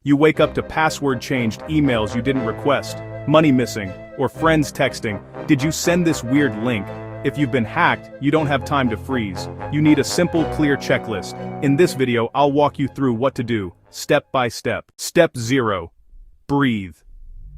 You wake up to password-changed emails you didn't request, money missing, or friends texting, "Did you send this weird link?" If you've been hacked, you don't have time to freeze. You need a simple, clear checklist. In this video, I'll walk you through what to do, step by step. Step 0. Breathe.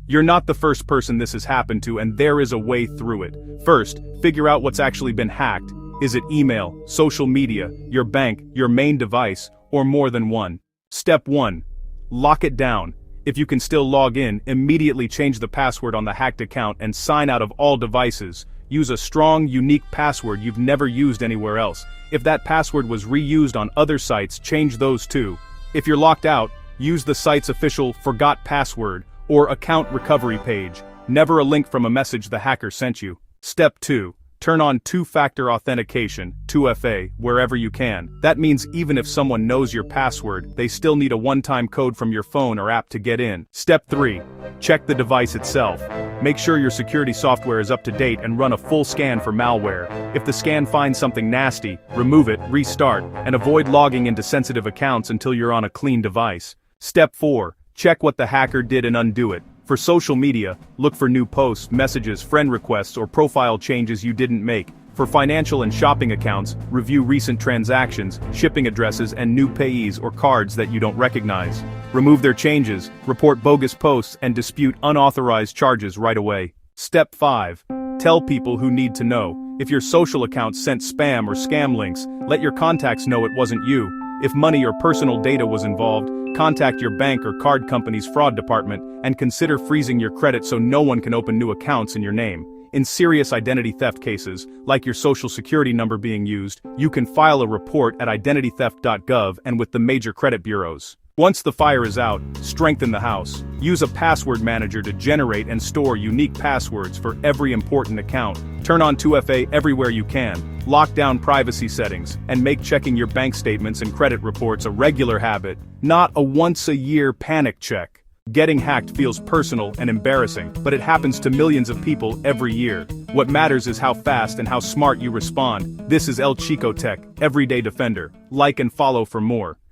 You're not the first person this has happened to, and there is a way through it. First, figure out what's actually been hacked. Is it email, social media, your bank, your main device, or more than one? Step 1. Lock it down. If you can still log in, immediately change the password on the hacked account and sign out of all devices. Use a strong, unique password you've never used anywhere else. If that password was reused on other sites, change those too. If you're locked out, use the site's official "forgot password" or account recovery page, never a link from a message the hacker sent you. Step 2. Turn on two-factor authentication, 2FA, wherever you can. That means even if someone knows your password, they still need a one-time code from your phone or app to get in. Step 3. Check the device itself. Make sure your security software is up to date and run a full scan for malware. If the scan finds something nasty, remove it, restart, and avoid logging into sensitive accounts until you're on a clean device. Step 4. Check what the hacker did and undo it. For social media, look for new posts, messages, friend requests, or profile changes you didn't make. For financial and shopping accounts, review recent transactions, shipping addresses, and new payees or cards that you don't recognize. Remove their changes, report bogus posts, and dispute unauthorized charges right away. Step 5. Tell people who need to know. If your social account sent spam or scam links, let your contacts know it wasn't you. If money or personal data was involved, contact your bank or card company's fraud department, and consider freezing your credit so no one can open new accounts in your name. In serious identity theft cases, like your social security number being used, you can file a report at identitytheft.gov and with the major credit bureaus. Once the fire is out, strengthen the house. Use a password manager to generate and store unique passwords for every important account. Turn on 2FA everywhere you can. Lock down privacy settings, and make checking your bank statements and credit reports a regular habit, not a once-a-year panic check. Getting hacked feels personal and embarrassing, but it happens to millions of people every year. What matters is how fast and how smart you respond. This is El Chico Tech, Everyday Defender. Like and follow for more.